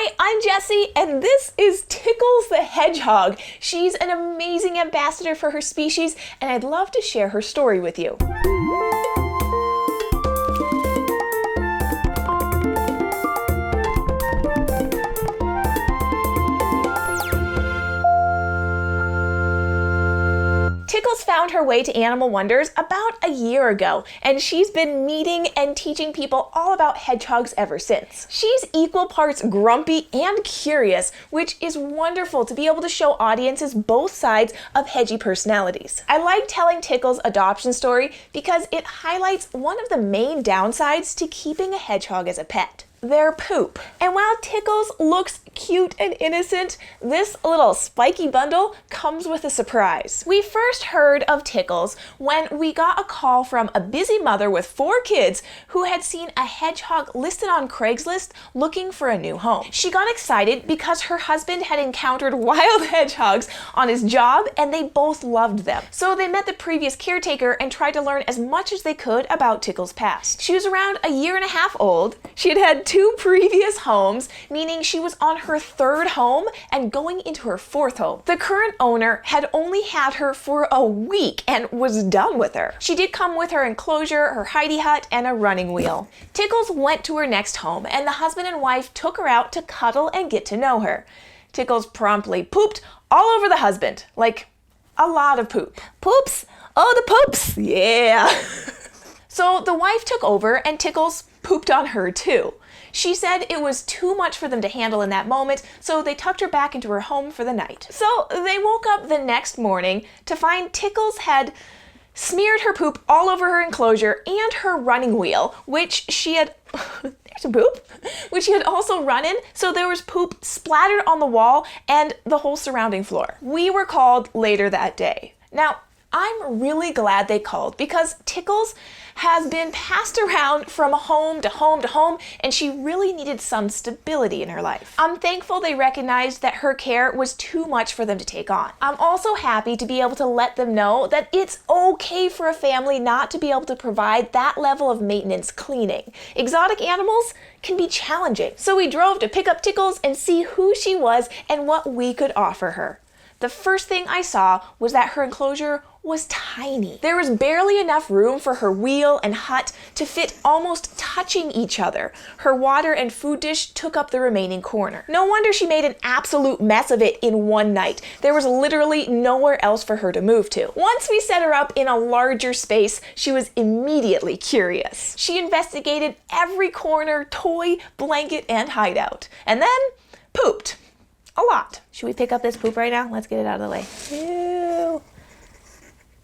Hi, I'm Jessie, and this is Tickles the Hedgehog. She's an amazing ambassador for her species, and I'd love to share her story with you. Tickles found her way to Animal Wonders about a year ago, and she's been meeting and teaching people all about hedgehogs ever since. She's equal parts grumpy and curious, which is wonderful to be able to show audiences both sides of hedgy personalities. I like telling Tickles' adoption story because it highlights one of the main downsides to keeping a hedgehog as a pet: their poop. And while Tickles looks cute and innocent, this little spiky bundle comes with a surprise. We first heard of Tickles when we got a call from a busy mother with 4 kids who had seen a hedgehog listed on Craigslist looking for a new home. She got excited because her husband had encountered wild hedgehogs on his job and they both loved them. So they met the previous caretaker and tried to learn as much as they could about Tickles' past. She was around a year and a half old. She had had 2 previous homes, meaning she was on her 3rd home and going into her 4th home. The current owner had only had her for a week and was done with her. She did come with her enclosure, her hidey hut, and a running wheel. Tickles went to her next home, and the husband and wife took her out to cuddle and get to know her. Tickles promptly pooped all over the husband, like a lot of poop. Poops? Oh, the poops! Yeah! So the wife took over and Tickles pooped on her too. She said it was too much for them to handle in that moment, so they tucked her back into her home for the night. So they woke up the next morning to find Tickles had smeared her poop all over her enclosure and her running wheel, which she had there's a poop, which she had also run in, so there was poop splattered on the wall and the whole surrounding floor. We were called later that day. Now, I'm really glad they called because Tickles has been passed around from home to home to home, and she really needed some stability in her life. I'm thankful they recognized that her care was too much for them to take on. I'm also happy to be able to let them know that it's okay for a family not to be able to provide that level of maintenance cleaning. Exotic animals can be challenging. So we drove to pick up Tickles and see who she was and what we could offer her. The first thing I saw was that her enclosure was tiny. There was barely enough room for her wheel and hut to fit almost touching each other. Her water and food dish took up the remaining corner. No wonder she made an absolute mess of it in one night. There was literally nowhere else for her to move to. Once we set her up in a larger space, she was immediately curious. She investigated every corner, toy, blanket, and hideout, and then pooped. A lot. Should we pick up this poop right now? Let's get it out of the way. Ew.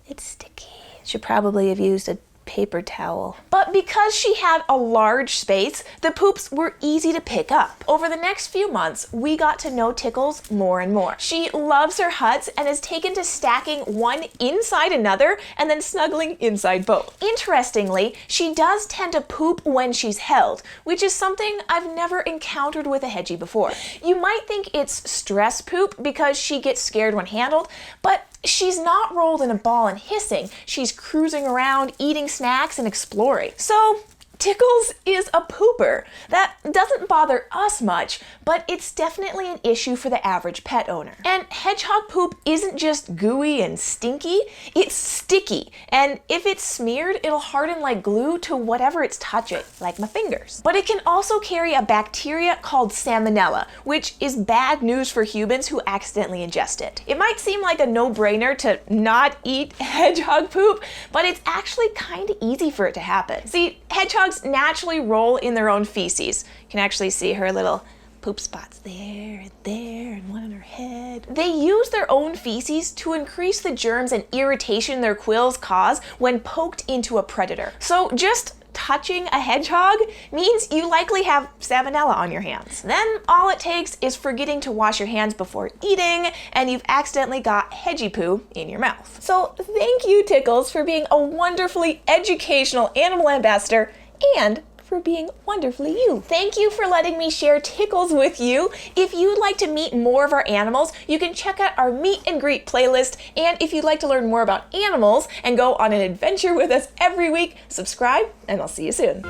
It's sticky. Should probably have used a paper towel. But because she had a large space, the poops were easy to pick up. Over the next few months, we got to know Tickles more and more. She loves her huts and has taken to stacking one inside another and then snuggling inside both. Interestingly, she does tend to poop when she's held, which is something I've never encountered with a hedgie before. You might think it's stress poop because she gets scared when handled, but she's not rolled in a ball and hissing. She's cruising around, eating snacks, and exploring. So Tickles is a pooper. That doesn't bother us much, but it's definitely an issue for the average pet owner. And hedgehog poop isn't just gooey and stinky, it's sticky. And if it's smeared, it'll harden like glue to whatever it's touching, like my fingers. But it can also carry a bacteria called salmonella, which is bad news for humans who accidentally ingest it. It might seem like a no-brainer to not eat hedgehog poop, but it's actually kind of easy for it to happen. See, hedgehogs naturally roll in their own feces. You can actually see her little poop spots there and one on her head. They use their own feces to increase the germs and irritation their quills cause when poked into a predator. So just touching a hedgehog means you likely have salmonella on your hands. Then all it takes is forgetting to wash your hands before eating, and you've accidentally got hedgie poo in your mouth. So thank you, Tickles, for being a wonderfully educational animal ambassador and for being wonderfully you. Thank you for letting me share Tickles with you. If you'd like to meet more of our animals, you can check out our meet and greet playlist. And if you'd like to learn more about animals and go on an adventure with us every week, subscribe and I'll see you soon.